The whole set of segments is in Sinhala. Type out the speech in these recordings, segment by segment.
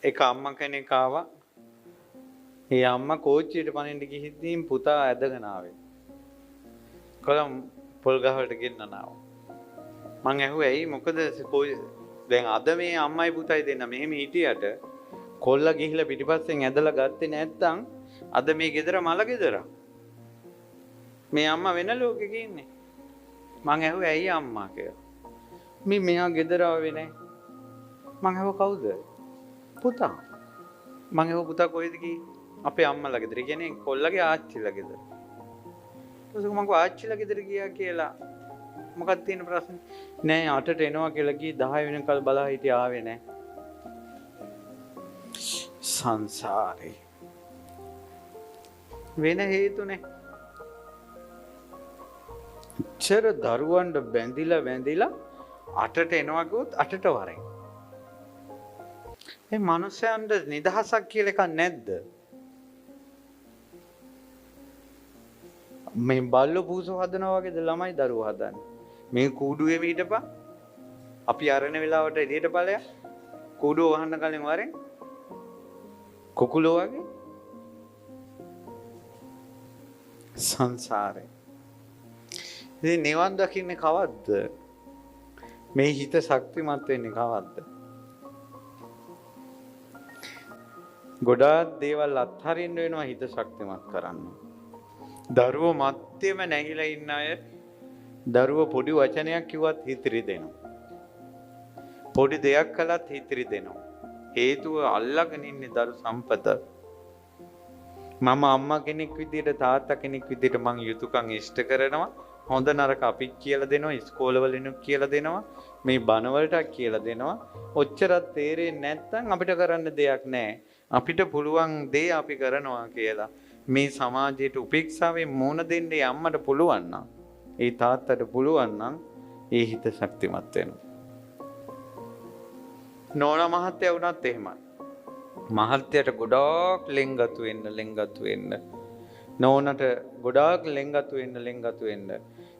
එක අම්මා කෙනෙක් ආවා. ඒ අම්මා කෝච්චියට පනින්න ගිහින් පුතා ඇදගෙන ආවේ. කොළඹ පොල් ගහවලට ගෙන්නන ආවා. මං ඇහුවා ඇයි මොකද දැන් අද මේ අම්මයි පුතයි දෙන්න මෙහෙම හිටියට කොල්ලා ගිහිල්ලා පිටිපස්සෙන් ඇදලා ගත්තේ නැත්තම් අද මේ ගෙදර මල ගෙදර. මේ අම්මා වෙන ලෝකෙක ඉන්නේ. මං ඇහුවා ඇයි අම්මා කියලා. මෙයා ගෙදර ආවේ නැහැ. මං ඇහුවා කවුද? පුතා. මං ඇහුවා පුතා කොහෙද ගියේ? අපේ අම්මලා ගෙදර. කියන්නේ කොල්ලගේ ආච්චිලා ගෙදර. ඊට මං කිව්වා ආච්චිලා ගෙදර ගියා කියලා. මොකක්ද තියෙන ප්‍රශ්නේ? නෑ 8ට එනවා කියලා ගියේ 10 වෙනකල් බලා හිටිය ආවේ නෑ. සංසාරේ. වෙන හේතුනේ. චර දරුවන්ට බැඳිලා 8ට එනවා කිව්වොත් 8ට වරෙන්. මේ මනුස්සයන්ට නිදහසක් කියලා එකක් නැද්ද? මේ බල්ලෝ පූසෝ හදනවා වගේද ළමයි දරුවෝ හදන්නේ. මේ කූඩුවේ හිටපන්. අපි අරන වෙලාවට එළියට ඵලයක්. කූඩුව වහන්න කලින් වරෙන්. කුකුලෝ වගේ. සංසාරේ. ඉතින් නිවන් දකින්නේ කවද්ද? මේ හිත ශක්තිමත් වෙන්නේ කවද්ද? ගොඩාක් දේවල් අත්හරින්න වෙනවා හිත ශක්තිමත් කරන්න. දරුවෝ මැත්තේම නැහිලා ඉන්න අය දරුවෝ පොඩි වචනයක් කිව්වත් හිතිරි දෙනවා. පොඩි දෙයක් කළත් හිතිරි දෙනවා. හේතුව අල්ලගෙන ඉන්නේ දරු සම්පත. මම අම්මා කෙනෙක් විදියට තාත්තා කෙනෙක් විදියට මං යුතුයකම් ඉෂ්ට කරනවා. හොඳ නරක අපිත් කියලා දෙනවා, ඉස්කෝලවලිනුත් කියලා දෙනවා, මේ බණවලටත් කියලා දෙනවා. ඔච්චරත් තේරෙන්නේ නැත්නම් අපිට කරන්න දෙයක් නැහැ. අපිට පුළුවන් දේ අපි කරනවා කියලා. මේ සමාජයට උපේක්ෂාවෙන් මුහුණ දෙන්න අම්මට පුළුවන් නම්, ඒ තාත්තට පුළුවන් නම් ඒ හිත ශක්තිමත් වෙනවා. නෝනා මහත්තයා වුණත් එහෙමයි. මහත්තයාට ගොඩාක් ලෙන්ගතු වෙන්න. නෝනට ගොඩාක් ලෙන්ගතු වෙන්න.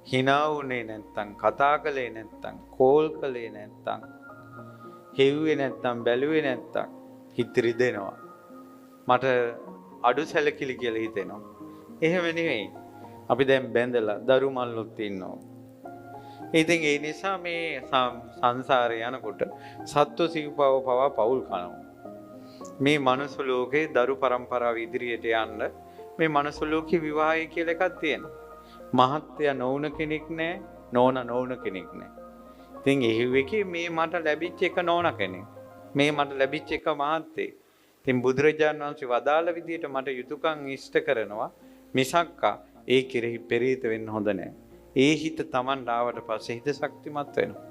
hina වුණේ නැත්තම්, කතා කළේ නැත්තම්, කෝල් කළේ නැත්තම්, හෙව්වේ නැත්තම්, බැලුවේ නැත්තම් හිතිරි දෙනවා. මට අඩු සැලකිලි කියලා හිතෙනවා. එහෙම නෙවෙයි. අපි දැන් බැඳලා දරු මල්ලොත් ඉන්නවා. ඉතින් ඒ නිසා මේ සංසාරේ යනකොට සත්ව සිව්පව පවා පවුල් කනවා. මේ මනුස්ස ලෝකේ දරු පරම්පරාව ඉදිරියට යන්න මේ මනුස්ස ලෝකේ විවාහය කියලා එකක් තියෙනවා. මහත්ය නොවුන කෙනෙක් නැහැ, නෝනා නොවුන කෙනෙක් නැහැ. ඉතින් එහිවෙකේ මේ මට ලැබිච්ච එක නෝනා කෙනෙක්. මේ මට ලැබිච්ච එක මහත්තයෙක්. ඉතින් බුදුරජාණන් වහන්සේ වදාළ විදිහට මට යුතුයකම් ඉෂ්ට කරනවා මිසක්කා ඒ කෙරෙහි පෙරීත වෙන්න හොඳ නැහැ. ඒ හිත Taman ආවට පස්සේ හිත ශක්තිමත් වෙනවා.